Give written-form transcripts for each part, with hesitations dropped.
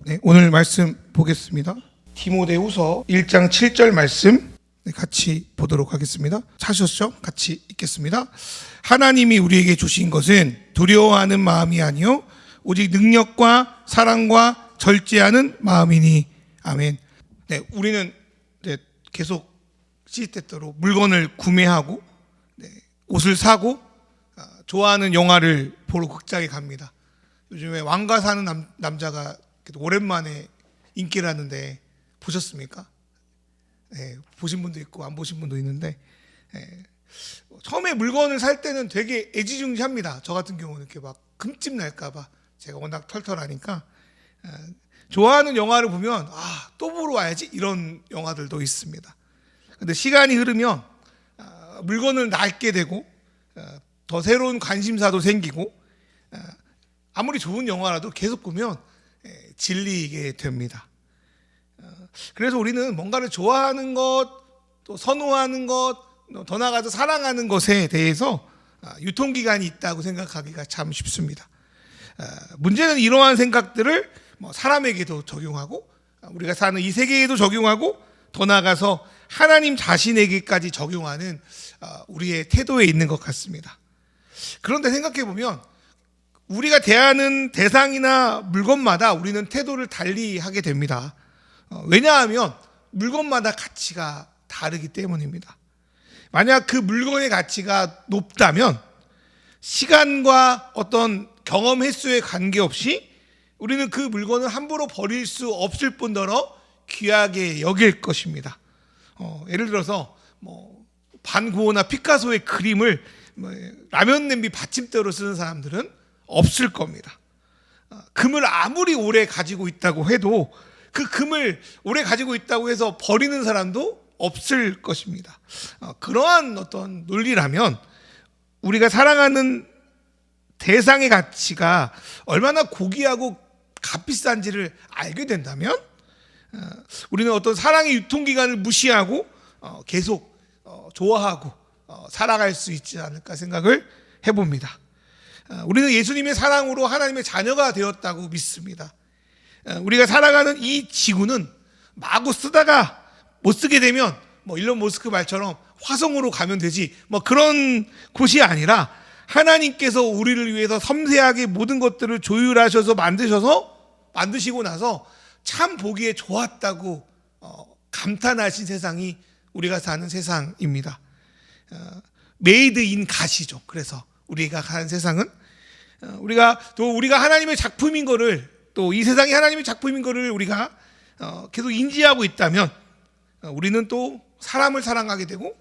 네, 오늘 말씀 보겠습니다. 디모데후서 1장 7절 말씀 같이 보도록 하겠습니다. 찾으셨죠? 같이 읽겠습니다. 하나님이 우리에게 주신 것은 두려워하는 마음이 아니요 오직 능력과 사랑과 절제하는 마음이니. 아멘. 네, 우리는 계속 시시때때로 물건을 구매하고 옷을 사고 좋아하는 영화를 보러 극장에 갑니다. 요즘에 왕가 사는 남자가 오랜만에 인기라는데 보셨습니까? 네, 보신 분도 있고 안 보신 분도 있는데 처음에 물건을 살 때는 되게 애지중지합니다. 저 같은 경우는 이렇게 막 금집 날까봐 제가 워낙 털털하니까 좋아하는 영화를 보면 또 보러 와야지 이런 영화들도 있습니다. 근데 시간이 흐르면 물건을 낡게 되고 더 새로운 관심사도 생기고 아무리 좋은 영화라도 계속 보면 질리게 됩니다. 그래서 우리는 뭔가를 좋아하는 것, 또 선호하는 것, 더 나아가서 사랑하는 것에 대해서 유통기간이 있다고 생각하기가 참 쉽습니다. 문제는 이러한 생각들을 사람에게도 적용하고 우리가 사는 이 세계에도 적용하고 더 나아가서 하나님 자신에게까지 적용하는 우리의 태도에 있는 것 같습니다. 그런데 생각해 보면 우리가 대하는 대상이나 물건마다 우리는 태도를 달리 하게 됩니다. 왜냐하면 물건마다 가치가 다르기 때문입니다. 만약 그 물건의 가치가 높다면 시간과 어떤 경험 횟수에 관계없이 우리는 그 물건을 함부로 버릴 수 없을 뿐더러 귀하게 여길 것입니다. 예를 들어서 반 고흐나 피카소의 그림을 라면 냄비 받침대로 쓰는 사람들은 없을 겁니다. 금을 아무리 오래 가지고 있다고 해도 그 금을 오래 가지고 있다고 해서 버리는 사람도 없을 것입니다. 그러한 어떤 논리라면 우리가 사랑하는 대상의 가치가 얼마나 고귀하고 값비싼지를 알게 된다면 우리는 어떤 사랑의 유통기간을 무시하고 계속 좋아하고 살아갈 수 있지 않을까 생각을 해봅니다. 우리는 예수님의 사랑으로 하나님의 자녀가 되었다고 믿습니다. 우리가 살아가는 이 지구는 마구 쓰다가 못 쓰게 되면 일론 머스크 말처럼 화성으로 가면 되지 그런 곳이 아니라 하나님께서 우리를 위해서 섬세하게 모든 것들을 조율하셔서 만드시고 나서 참 보기에 좋았다고 감탄하신 세상이 우리가 사는 세상입니다. 메이드 인 갓이죠. 그래서 우리가 사는 세상은 우리가 하나님의 작품인 거를, 또 이 세상이 하나님의 작품인 거를 우리가 계속 인지하고 있다면 우리는 또 사람을 사랑하게 되고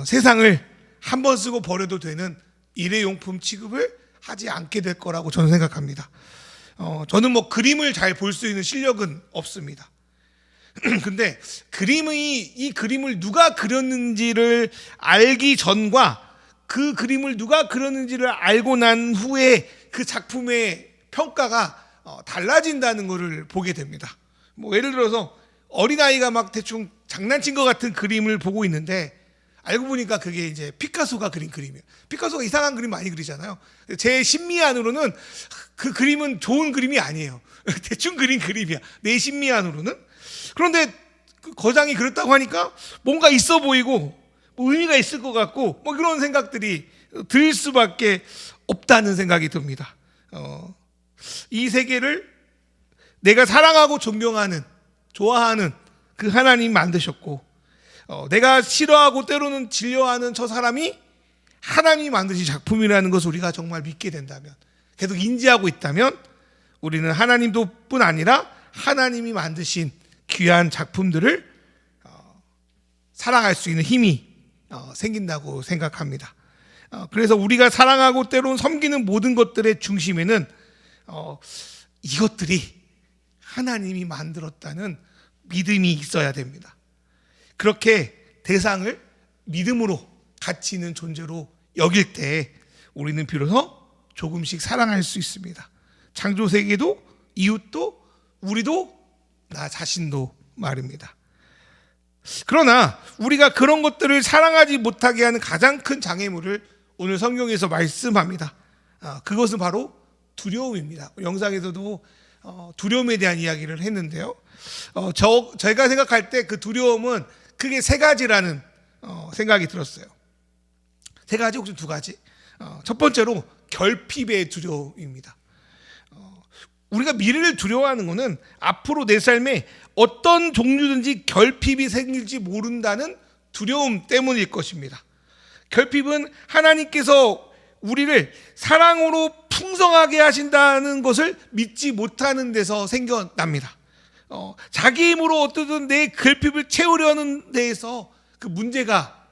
세상을 한 번 쓰고 버려도 되는 일회용품 취급을 하지 않게 될 거라고 저는 생각합니다. 저는 그림을 잘 볼 수 있는 실력은 없습니다. 근데 이 그림을 누가 그렸는지를 알기 전과 그 그림을 누가 그렸는지를 알고 난 후에 그 작품의 평가가 달라진다는 것을 보게 됩니다. 예를 들어서 어린아이가 막 대충 장난친 것 같은 그림을 보고 있는데 알고 보니까 그게 이제 피카소가 그린 그림이에요. 피카소가 이상한 그림 많이 그리잖아요. 제 심미안으로는 그 그림은 좋은 그림이 아니에요. 대충 그린 그림이야. 내 심미안으로는. 그런데 그 거장이 그랬다고 하니까 뭔가 있어 보이고 의미가 있을 것 같고 그런 생각들이 들 수밖에 없다는 생각이 듭니다. 이 세계를 내가 사랑하고 존경하는, 좋아하는 그 하나님이 만드셨고 내가 싫어하고 때로는 질려하는 저 사람이 하나님이 만드신 작품이라는 것을 우리가 정말 믿게 된다면, 계속 인지하고 있다면 우리는 하나님도 뿐 아니라 하나님이 만드신 귀한 작품들을 사랑할 수 있는 힘이 생긴다고 생각합니다. 그래서 우리가 사랑하고 때로는 섬기는 모든 것들의 중심에는 이것들이 하나님이 만들었다는 믿음이 있어야 됩니다. 그렇게 대상을 믿음으로 가치 있는 존재로 여길 때 우리는 비로소 조금씩 사랑할 수 있습니다. 창조 세계도, 이웃도, 우리도, 나 자신도 말입니다. 그러나 우리가 그런 것들을 사랑하지 못하게 하는 가장 큰 장애물을 오늘 성경에서 말씀합니다. 그것은 바로 두려움입니다. 영상에서도 두려움에 대한 이야기를 했는데요. 제가 생각할 때 그 두려움은 크게 세 가지라는 생각이 들었어요. 세 가지 혹은 두 가지. 첫 번째로 결핍의 두려움입니다. 우리가 미래를 두려워하는 것은 앞으로 내 삶에 어떤 종류든지 결핍이 생길지 모른다는 두려움 때문일 것입니다. 결핍은 하나님께서 우리를 사랑으로 풍성하게 하신다는 것을 믿지 못하는 데서 생겨납니다. 자기 힘으로 어떻든 내 결핍을 채우려는 데에서 그 문제가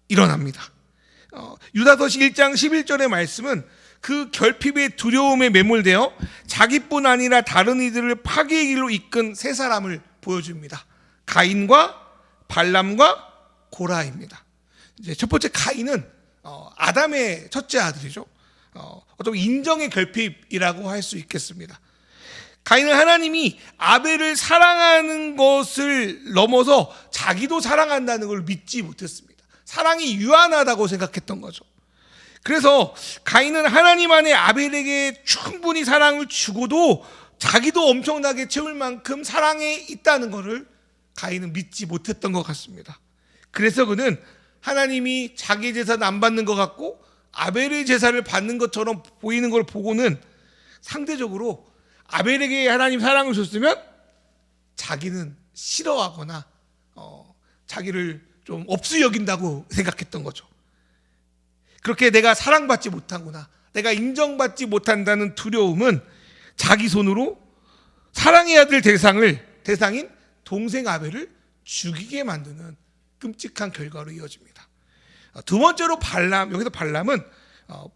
일어납니다. 유다서시 1장 11절의 말씀은 그 결핍의 두려움에 매몰되어 자기뿐 아니라 다른 이들을 파괴의 길로 이끈 세 사람을 보여줍니다. 가인과 발람과 고라입니다. 이제 첫 번째 가인은 아담의 첫째 아들이죠. 어떤 인정의 결핍이라고 할 수 있겠습니다. 가인은 하나님이 아벨을 사랑하는 것을 넘어서 자기도 사랑한다는 걸 믿지 못했습니다. 사랑이 유한하다고 생각했던 거죠. 그래서 가인은 하나님 안에 아벨에게 충분히 사랑을 주고도 자기도 엄청나게 채울 만큼 사랑에 있다는 것을 가인은 믿지 못했던 것 같습니다. 그래서 그는 하나님이 자기 제사는 안 받는 것 같고 아벨의 제사를 받는 것처럼 보이는 걸 보고는 상대적으로 아벨에게 하나님 사랑을 줬으면 자기는 싫어하거나 자기를 좀 없이 여긴다고 생각했던 거죠. 그렇게 내가 사랑받지 못하구나, 내가 인정받지 못한다는 두려움은 자기 손으로 사랑해야 될 대상인 동생 아벨을 죽이게 만드는 끔찍한 결과로 이어집니다. 두 번째로 발람, 여기서 발람은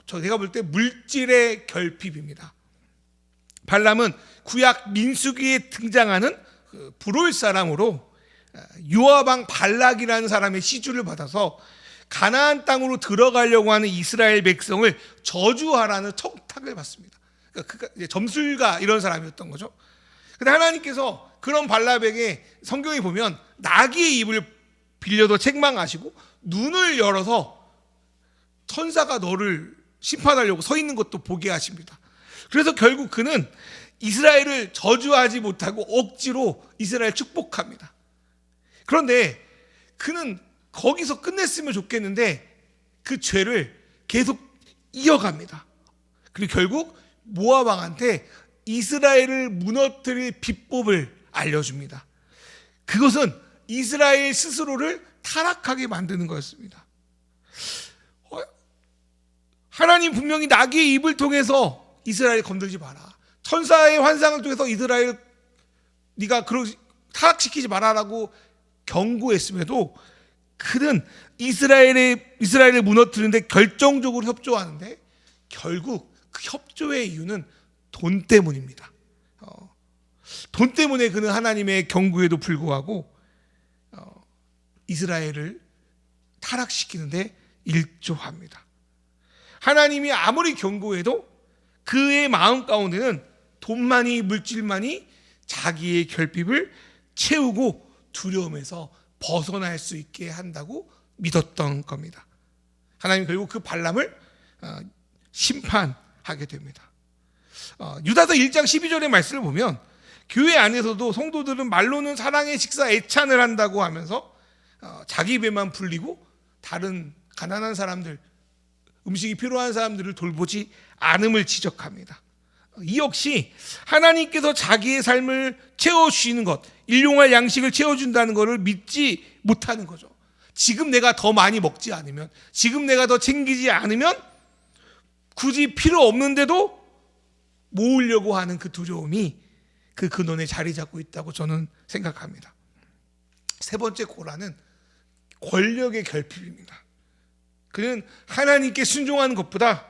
제가 볼 때 물질의 결핍입니다. 발람은 구약 민수기에 등장하는 불올 사람으로 요압 왕 발락이라는 사람의 시주를 받아서 가나안 땅으로 들어가려고 하는 이스라엘 백성을 저주하라는 청탁을 받습니다. 그러니까 점술가 이런 사람이었던 거죠. 근데 하나님께서 그런 발람에게 성경에 보면 나귀의 입을 빌려도 책망하시고 눈을 열어서 천사가 너를 심판하려고 서 있는 것도 보게 하십니다. 그래서 결국 그는 이스라엘을 저주하지 못하고 억지로 이스라엘 축복합니다. 그런데 그는 거기서 끝냈으면 좋겠는데 그 죄를 계속 이어갑니다. 그리고 결국 모압 왕한테 이스라엘을 무너뜨릴 비법을 알려줍니다. 그것은 이스라엘 스스로를 타락하게 만드는 거였습니다. 하나님 분명히 나귀의 입을 통해서 이스라엘 건들지 마라, 천사의 환상을 통해서 이스라엘 네가 타락시키지 마라라고 경고했음에도 그는 이스라엘을 무너뜨리는데 결정적으로 협조하는데 결국 그 협조의 이유는 돈 때문입니다. 돈 때문에 그는 하나님의 경고에도 불구하고 이스라엘을 타락시키는데 일조합니다. 하나님이 아무리 경고해도 그의 마음 가운데는 돈만이, 물질만이 자기의 결핍을 채우고 두려움에서 벗어날 수 있게 한다고 믿었던 겁니다. 하나님 결국 그 발람을 심판하게 됩니다. 유다서 1장 12절의 말씀을 보면 교회 안에서도 성도들은 말로는 사랑의 식사 애찬을 한다고 하면서 자기 배만 불리고 다른 가난한 사람들, 음식이 필요한 사람들을 돌보지 않음을 지적합니다. 이 역시 하나님께서 자기의 삶을 채워주시는 것, 일용할 양식을 채워준다는 것을 믿지 못하는 거죠. 지금 내가 더 많이 먹지 않으면, 지금 내가 더 챙기지 않으면 굳이 필요 없는데도 모으려고 하는 그 두려움이 그 근원에 자리 잡고 있다고 저는 생각합니다. 세 번째 고라는 권력의 결핍입니다. 그는 하나님께 순종하는 것보다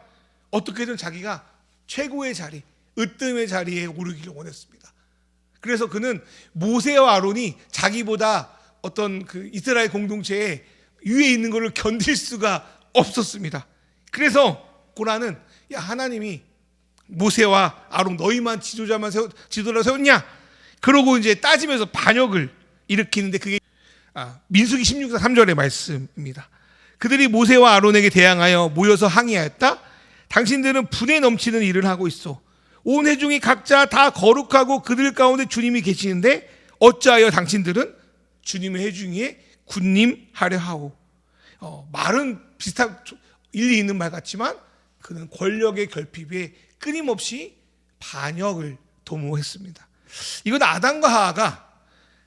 어떻게든 자기가 최고의 자리, 으뜸의 자리에 오르기를 원했습니다. 그래서 그는 모세와 아론이 자기보다 어떤 그 이스라엘 공동체에 위에 있는 것을 견딜 수가 없었습니다. 그래서 고라는 하나님이 모세와 아론 너희만 지도자로 세웠냐? 그러고 이제 따지면서 반역을 일으키는데 그게 민수기 16장 3절의 말씀입니다. 그들이 모세와 아론에게 대항하여 모여서 항의하였다. 당신들은 분에 넘치는 일을 하고 있어. 온 회중이 각자 다 거룩하고 그들 가운데 주님이 계시는데 어찌하여 당신들은 주님의 회중에 군림하려 하오. 말은 비슷한 일리 있는 말 같지만 그는 권력의 결핍에 끊임없이 반역을 도모했습니다. 이건 아담과 하와가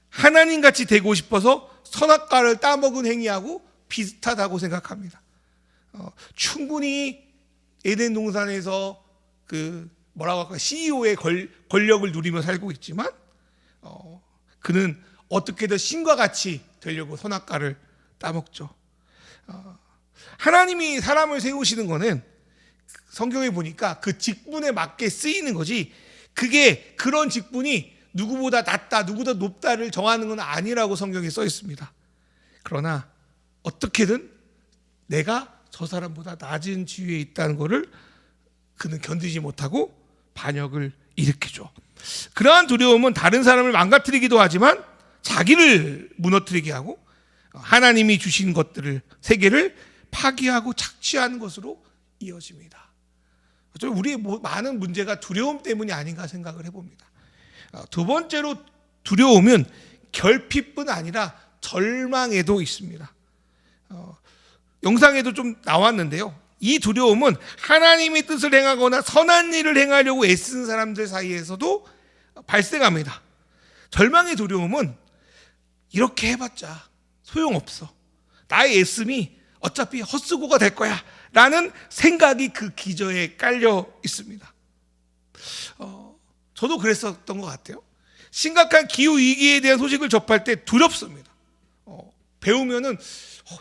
하나님같이 되고 싶어서 선악과를 따먹은 행위하고 비슷하다고 생각합니다. 충분히 에덴 동산에서 뭐라고 할까, CEO의 권력을 누리며 살고 있지만 그는 어떻게든 신과 같이 되려고 선악과를 따먹죠. 하나님이 사람을 세우시는 거는 성경에 보니까 그 직분에 맞게 쓰이는 거지, 그게 그런 직분이 누구보다 낫다, 누구보다 높다를 정하는 건 아니라고 성경에 써 있습니다. 그러나 어떻게든 내가 저 사람보다 낮은 지위에 있다는 것을 그는 견디지 못하고 반역을 일으키죠. 그러한 두려움은 다른 사람을 망가뜨리기도 하지만 자기를 무너뜨리게 하고 하나님이 주신 것들을, 세계를 파기하고 착취하는 것으로 이어집니다. 우리의 많은 문제가 두려움 때문이 아닌가 생각을 해봅니다. 두 번째로, 두려움은 결핍뿐 아니라 절망에도 있습니다. 영상에도 좀 나왔는데요, 이 두려움은 하나님의 뜻을 행하거나 선한 일을 행하려고 애쓰는 사람들 사이에서도 발생합니다. 절망의 두려움은 이렇게 해봤자 소용없어, 나의 애씀이 어차피 헛수고가 될 거야 라는 생각이 그 기저에 깔려 있습니다. 저도 그랬었던 것 같아요. 심각한 기후위기에 대한 소식을 접할 때 두렵습니다. 배우면은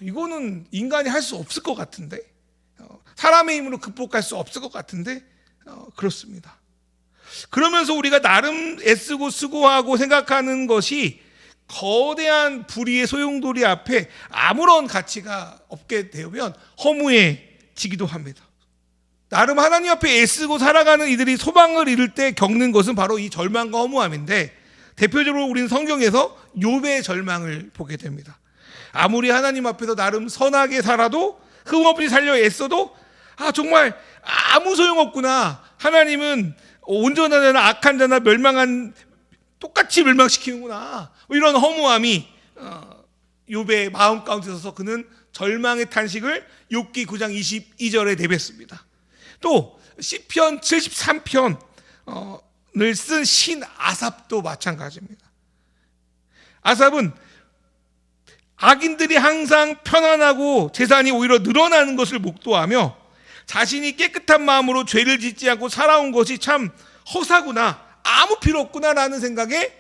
이거는 인간이 할 수 없을 것 같은데, 사람의 힘으로 극복할 수 없을 것 같은데, 그렇습니다. 그러면서 우리가 나름 애쓰고 수고하고 생각하는 것이 거대한 불의의 소용돌이 앞에 아무런 가치가 없게 되면 허무해지기도 합니다. 나름 하나님 앞에 애쓰고 살아가는 이들이 소망을 잃을 때 겪는 것은 바로 이 절망과 허무함인데, 대표적으로 우리는 성경에서 욥의 절망을 보게 됩니다. 아무리 하나님 앞에서 나름 선하게 살아도, 흠없이 살려 애써도 정말 아무 소용없구나, 하나님은 온전한 자나 악한 자나 똑같이 멸망시키는구나, 이런 허무함이 욥의 마음 가운데 있어서 그는 절망의 탄식을 욥기 9장 22절에 내뱉습니다. 또 시편 73편을 쓴 신 아삽도 마찬가지입니다. 아삽은 악인들이 항상 편안하고 재산이 오히려 늘어나는 것을 목도하며 자신이 깨끗한 마음으로 죄를 짓지 않고 살아온 것이 참 허사구나, 아무 필요 없구나라는 생각에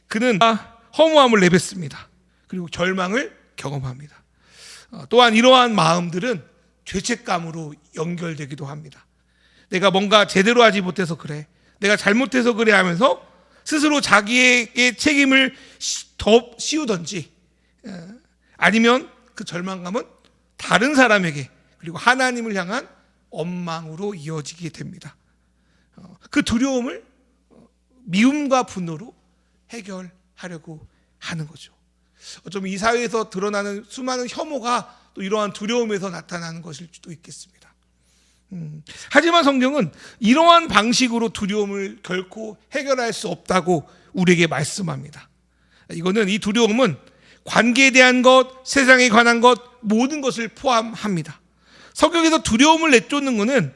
그는 허무함을 내뱉습니다. 그리고 절망을 경험합니다. 또한 이러한 마음들은 죄책감으로 연결되기도 합니다. 내가 뭔가 제대로 하지 못해서 그래, 내가 잘못해서 그래 하면서 스스로 자기에게 책임을 더 씌우든지, 아니면 그 절망감은 다른 사람에게 그리고 하나님을 향한 원망으로 이어지게 됩니다. 그 두려움을 미움과 분노로 해결하려고 하는 거죠. 어쩌면 이 사회에서 드러나는 수많은 혐오가 또 이러한 두려움에서 나타나는 것일 수도 있겠습니다. 하지만 성경은 이러한 방식으로 두려움을 결코 해결할 수 없다고 우리에게 말씀합니다. 이거는, 이 두려움은 관계에 대한 것, 세상에 관한 것, 모든 것을 포함합니다. 성경에서 두려움을 내쫓는 것은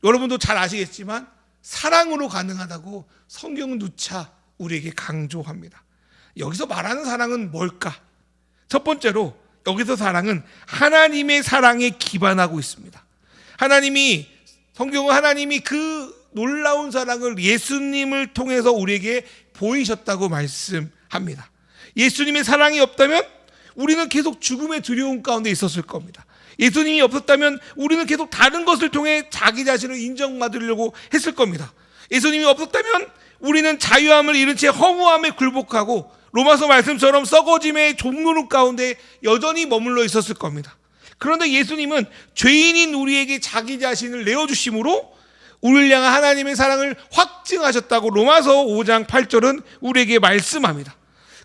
여러분도 잘 아시겠지만 사랑으로 가능하다고 성경은 누차 우리에게 강조합니다. 여기서 말하는 사랑은 뭘까? 첫 번째로, 여기서 사랑은 하나님의 사랑에 기반하고 있습니다. 성경은 하나님이 그 놀라운 사랑을 예수님을 통해서 우리에게 보이셨다고 말씀합니다. 예수님의 사랑이 없다면 우리는 계속 죽음의 두려움 가운데 있었을 겁니다. 예수님이 없었다면 우리는 계속 다른 것을 통해 자기 자신을 인정받으려고 했을 겁니다. 예수님이 없었다면 우리는 자유함을 잃은 채 허무함에 굴복하고 로마서 말씀처럼 썩어짐의 종로룩 가운데 여전히 머물러 있었을 겁니다. 그런데 예수님은 죄인인 우리에게 자기 자신을 내어주심으로 우리를 향한 하나님의 사랑을 확증하셨다고 로마서 5장 8절은 우리에게 말씀합니다.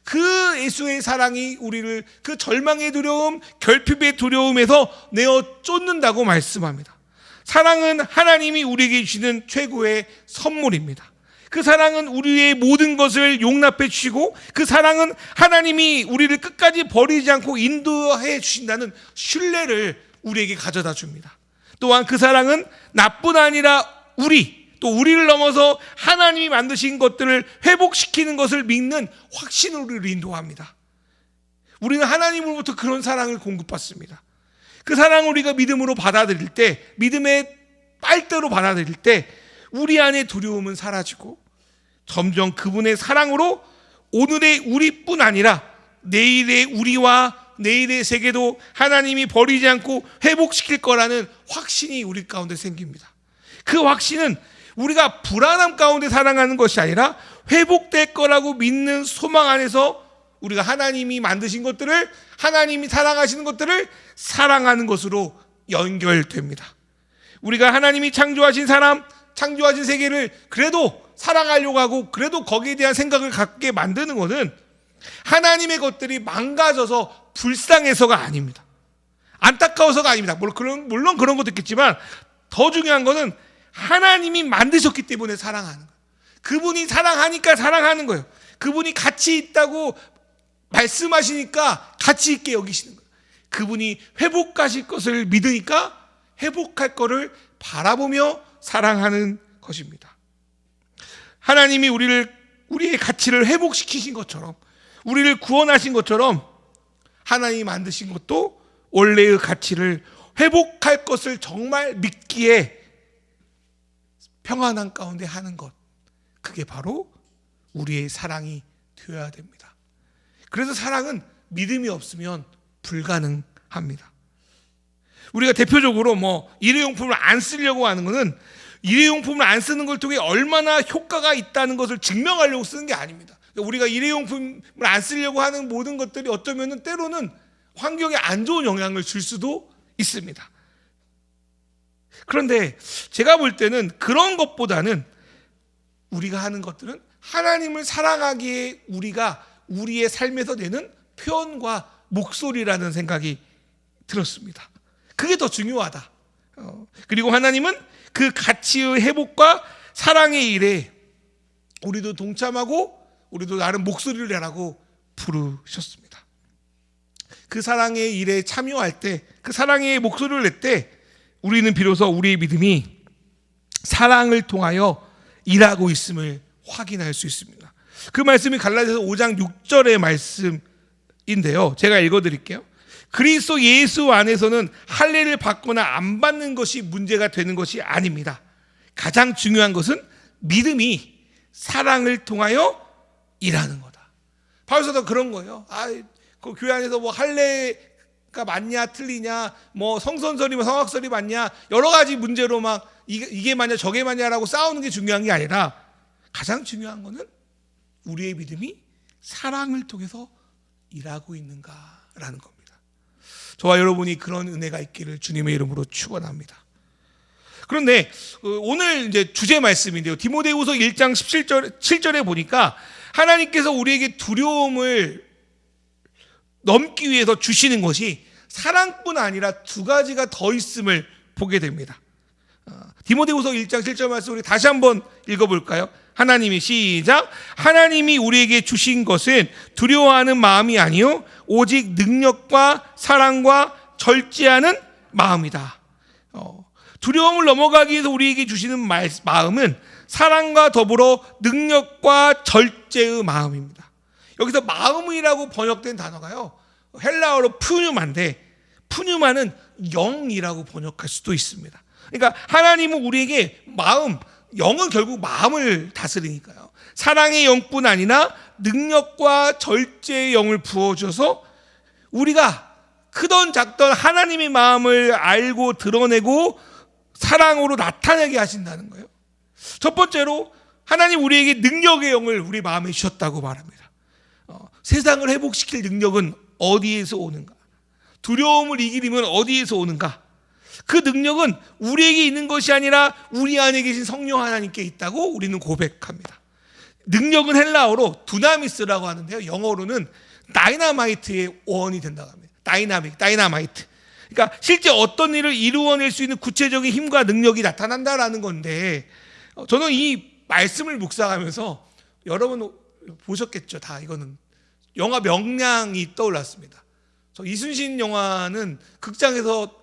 그 예수의 사랑이 우리를 그 절망의 두려움, 결핍의 두려움에서 내어 쫓는다고 말씀합니다. 사랑은 하나님이 우리에게 주시는 최고의 선물입니다. 그 사랑은 우리의 모든 것을 용납해 주시고, 그 사랑은 하나님이 우리를 끝까지 버리지 않고 인도해 주신다는 신뢰를 우리에게 가져다 줍니다. 또한 그 사랑은 나뿐 아니라 또 우리를 넘어서 하나님이 만드신 것들을 회복시키는 것을 믿는 확신으로 우리를 인도합니다. 우리는 하나님으로부터 그런 사랑을 공급받습니다. 그 사랑을 우리가 믿음으로 받아들일 때, 믿음의 빨대로 받아들일 때 우리 안에 두려움은 사라지고 점점 그분의 사랑으로 오늘의 우리뿐 아니라 내일의 우리와 내일의 세계도 하나님이 버리지 않고 회복시킬 거라는 확신이 우리 가운데 생깁니다. 그 확신은 우리가 불안함 가운데 살아가는 것이 아니라 회복될 거라고 믿는 소망 안에서 우리가 하나님이 만드신 것들을, 하나님이 사랑하시는 것들을 사랑하는 것으로 연결됩니다. 우리가 하나님이 창조하신 사람, 창조하신 세계를 그래도 사랑하려고 하고 그래도 거기에 대한 생각을 갖게 만드는 것은 하나님의 것들이 망가져서 불쌍해서가 아닙니다. 안타까워서가 아닙니다. 물론 그런 것도 있겠지만 더 중요한 것은 하나님이 만드셨기 때문에 사랑하는 거예요. 그분이 사랑하니까 사랑하는 거예요. 그분이 가치 있다고 말씀하시니까 가치 있게 여기시는 거예요. 그분이 회복하실 것을 믿으니까 회복할 것을 바라보며 사랑하는 것입니다. 하나님이 우리의 가치를 회복시키신 것처럼, 우리를 구원하신 것처럼 하나님이 만드신 것도 원래의 가치를 회복할 것을 정말 믿기에 평안한 가운데 하는 것, 그게 바로 우리의 사랑이 되어야 됩니다. 그래서 사랑은 믿음이 없으면 불가능합니다. 우리가 대표적으로 일회용품을 안 쓰려고 하는 것은 일회용품을 안 쓰는 걸 통해 얼마나 효과가 있다는 것을 증명하려고 쓰는 게 아닙니다. 우리가 일회용품을 안 쓰려고 하는 모든 것들이 어쩌면 때로는 환경에 안 좋은 영향을 줄 수도 있습니다. 그런데 제가 볼 때는 그런 것보다는 우리가 하는 것들은 하나님을 사랑하기에 우리가 우리의 삶에서 내는 표현과 목소리라는 생각이 들었습니다. 그게 더 중요하다. 그리고 하나님은 그 가치의 회복과 사랑의 일에 우리도 동참하고 우리도 나름 목소리를 내라고 부르셨습니다. 그 사랑의 일에 참여할 때, 그 사랑의 목소리를 낼 때 우리는 비로소 우리의 믿음이 사랑을 통하여 일하고 있음을 확인할 수 있습니다. 그 말씀이 갈라디아서 5장 6절의 말씀인데요. 제가 읽어드릴게요. 그리스도 예수 안에서는 할례를 받거나 안 받는 것이 문제가 되는 것이 아닙니다. 가장 중요한 것은 믿음이 사랑을 통하여 일하는 거다. 바울서도 그런 거예요. 그 교회 안에서 할례가 맞냐 틀리냐, 성선설이면 성악설이 맞냐, 여러 가지 문제로 이게 맞냐 저게 맞냐라고 싸우는 게 중요한 게 아니라 가장 중요한 거는 우리의 믿음이 사랑을 통해서 일하고 있는가라는 겁니다. 저와 여러분이 그런 은혜가 있기를 주님의 이름으로 축원합니다. 그런데 오늘 이제 주제 말씀인데요. 디모데후서 1장 7절에 보니까 하나님께서 우리에게 두려움을 넘기 위해서 주시는 것이 사랑뿐 아니라 두 가지가 더 있음을 보게 됩니다. 디모데후서 1장 7절 말씀 우리 다시 한번 읽어볼까요? 하나님이 시작. 하나님이 우리에게 주신 것은 두려워하는 마음이 아니요 오직 능력과 사랑과 절제하는 마음이다. 두려움을 넘어가기 위해서 우리에게 주시는 마음은 사랑과 더불어 능력과 절제의 마음입니다. 여기서 마음이라고 번역된 단어가요, 헬라어로 푸뉴마인데, 푸뉴마는 영이라고 번역할 수도 있습니다. 그러니까 하나님은 우리에게 영은 결국 마음을 다스리니까요. 사랑의 영뿐 아니라 능력과 절제의 영을 부어줘서 우리가 크던 작던 하나님의 마음을 알고 드러내고 사랑으로 나타내게 하신다는 거예요. 첫 번째로 하나님 우리에게 능력의 영을 우리 마음에 주셨다고 말합니다. 세상을 회복시킬 능력은 어디에서 오는가? 두려움을 이기려면 어디에서 오는가? 그 능력은 우리에게 있는 것이 아니라 우리 안에 계신 성령 하나님께 있다고 우리는 고백합니다. 능력은 헬라어로 두나미스라고 하는데요, 영어로는 다이나마이트의 원이 된다고 합니다. 다이나마이트. 그러니까 실제 어떤 일을 이루어낼 수 있는 구체적인 힘과 능력이 나타난다라는 건데, 저는 이 말씀을 묵상하면서 여러분 보셨겠죠. 다 이거는 영화 명량이 떠올랐습니다. 저 이순신 영화는 극장에서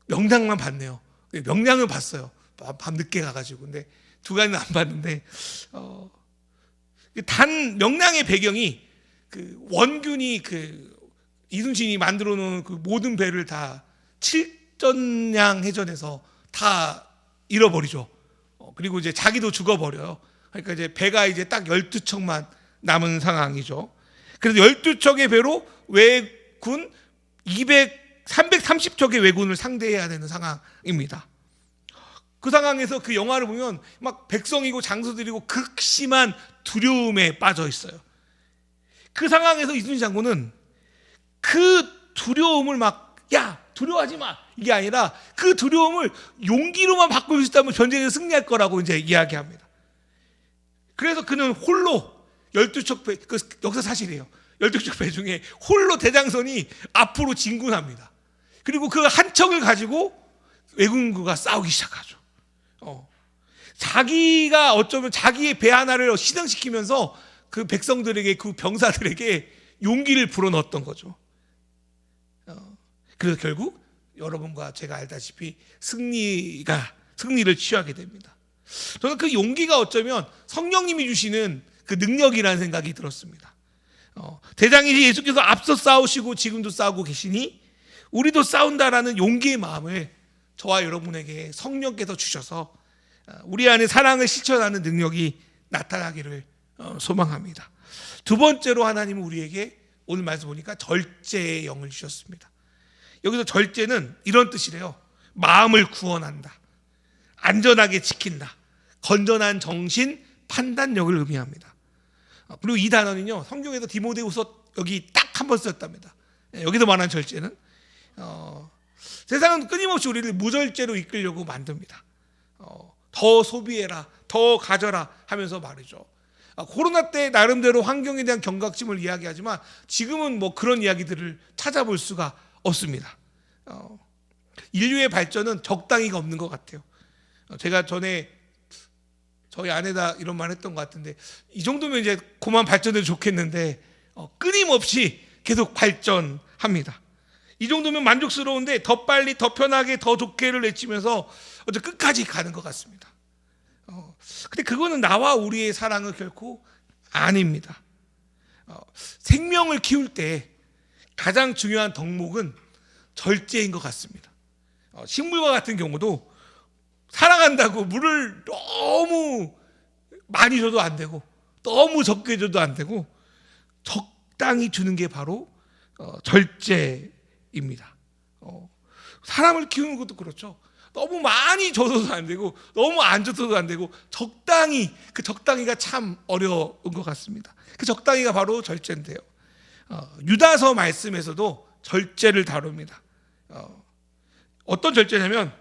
명량만 봤네요. 명량을 봤어요. 밤 늦게 가가지고. 근데 두 가지는 안 봤는데, 단 명량의 배경이 그 원균이 그 이순신이 만들어 놓은 그 모든 배를 다 칠전량 해전에서 다 잃어버리죠. 그리고 이제 자기도 죽어버려요. 그러니까 이제 배가 이제 딱 12척만 남은 상황이죠. 그래서 12척의 배로 왜군 330척의 왜군을 상대해야 되는 상황입니다. 그 상황에서 그 영화를 보면 막 백성이고 장수들이고 극심한 두려움에 빠져 있어요. 그 상황에서 이순신 장군은 그 두려움을 막, 야, 두려워하지 마, 이게 아니라 그 두려움을 용기로만 바꿀 수 있다면 전쟁에서 승리할 거라고 이제 이야기합니다. 그래서 그는 홀로 12척 배, 그 역사 사실이에요. 12척 배 중에 홀로 대장선이 앞으로 진군합니다. 그리고 그 한 척을 가지고 왜군과 싸우기 시작하죠. 자기가 어쩌면 자기의 배 하나를 희생시키면서 그 백성들에게, 그 병사들에게 용기를 불어넣었던 거죠. 그래서 결국 여러분과 제가 알다시피 승리를 취하게 됩니다. 저는 그 용기가 어쩌면 성령님이 주시는 그 능력이라는 생각이 들었습니다. 대장이신 예수께서 앞서 싸우시고 지금도 싸우고 계시니 우리도 싸운다라는 용기의 마음을 저와 여러분에게 성령께서 주셔서 우리 안에 사랑을 실천하는 능력이 나타나기를 소망합니다. 두 번째로 하나님은 우리에게 오늘 말씀 보니까 절제의 영을 주셨습니다. 여기서 절제는 이런 뜻이래요. 마음을 구원한다, 안전하게 지킨다, 건전한 정신, 판단력을 의미합니다. 그리고 이 단어는요, 성경에서 디모데후서 여기 딱 한 번 썼답니다. 여기서 말하는 절제는 세상은 끊임없이 우리를 무절제로 이끌려고 만듭니다. 더 소비해라, 더 가져라 하면서 말이죠. 코로나 때 나름대로 환경에 대한 경각심을 이야기하지만 지금은 뭐 그런 이야기들을 찾아볼 수가 없습니다. 인류의 발전은 적당히가 없는 것 같아요. 제가 전에 저희 아내다 이런 말 했던 것 같은데, 이 정도면 이제 그만 발전해도 좋겠는데 끊임없이 계속 발전합니다. 이 정도면 만족스러운데 더 빨리, 더 편하게, 더 좋게를 외치면서 어제 끝까지 가는 것 같습니다. 근데 그거는 나와 우리의 사랑은 결코 아닙니다. 생명을 키울 때 가장 중요한 덕목은 절제인 것 같습니다. 식물과 같은 경우도 사랑한다고 물을 너무 많이 줘도 안 되고 너무 적게 줘도 안 되고 적당히 주는 게 바로 절제입니다. 사람을 키우는 것도 그렇죠. 너무 많이 줘서도 안 되고 너무 안 줘서도 안 되고 적당히, 그 적당히가 참 어려운 것 같습니다. 그 적당히가 바로 절제인데요. 유다서 말씀에서도 절제를 다룹니다. 어떤 절제냐면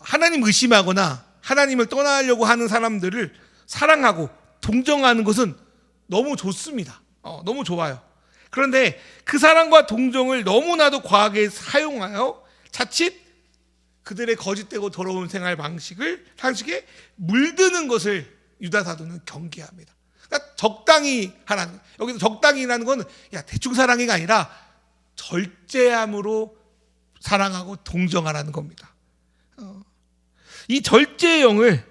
하나님 의심하거나 하나님을 떠나려고 하는 사람들을 사랑하고 동정하는 것은 너무 좋습니다. 너무 좋아요. 그런데 그 사랑과 동정을 너무나도 과하게 사용하여 자칫 그들의 거짓되고 더러운 생활 상식에 물드는 것을 유다 사도는 경계합니다. 그러니까 적당히 하라는, 여기서 적당히라는 건 대충 사랑이가 아니라 절제함으로 사랑하고 동정하라는 겁니다. 이 절제의 영을,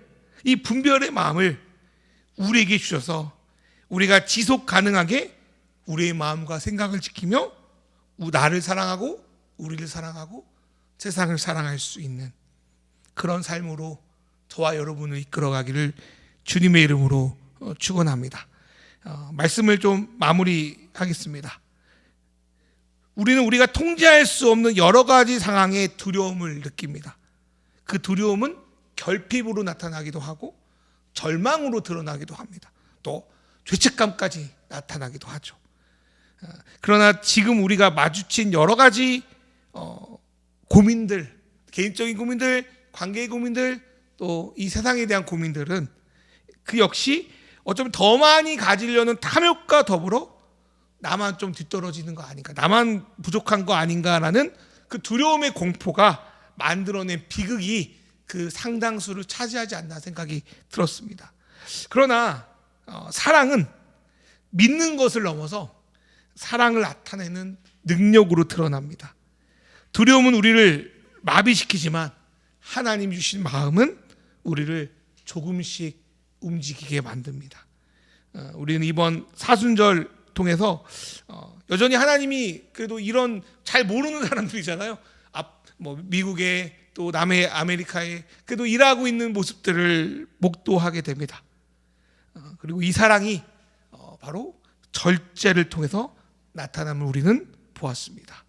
이 분별의 마음을 우리에게 주셔서 우리가 지속 가능하게 우리의 마음과 생각을 지키며 나를 사랑하고 우리를 사랑하고 세상을 사랑할 수 있는 그런 삶으로 저와 여러분을 이끌어가기를 주님의 이름으로 축원합니다. 말씀을 좀 마무리하겠습니다. 우리는 우리가 통제할 수 없는 여러 가지 상황의 두려움을 느낍니다. 그 두려움은 결핍으로 나타나기도 하고 절망으로 드러나기도 합니다. 또 죄책감까지 나타나기도 하죠. 그러나 지금 우리가 마주친 여러 가지 고민들, 개인적인 고민들, 관계의 고민들, 또 이 세상에 대한 고민들은 그 역시 어쩌면 더 많이 가지려는 탐욕과 더불어 나만 좀 뒤떨어지는 거 아닌가, 나만 부족한 거 아닌가라는 그 두려움의 공포가 만들어낸 비극이 그 상당수를 차지하지 않나 생각이 들었습니다. 그러나 사랑은 믿는 것을 넘어서 사랑을 나타내는 능력으로 드러납니다. 두려움은 우리를 마비시키지만 하나님 주신 마음은 우리를 조금씩 움직이게 만듭니다. 우리는 이번 사순절 통해서 여전히 하나님이 그래도 이런 잘 모르는 사람들이잖아요. 미국에 또 남해 아메리카에 그래도 일하고 있는 모습들을 목도하게 됩니다. 그리고 이 사랑이 바로 절제를 통해서 나타남을 우리는 보았습니다.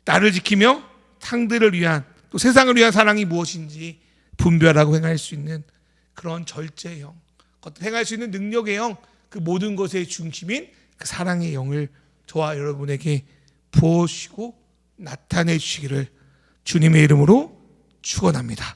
나를 지키며 상대를 위한 또 세상을 위한 사랑이 무엇인지 분별하고 행할 수 있는 그런 절제의 영, 행할 수 있는 능력의 영, 그 모든 것의 중심인 그 사랑의 영을 저와 여러분에게 부어주시고 나타내 주시기를 주님의 이름으로 축원합니다.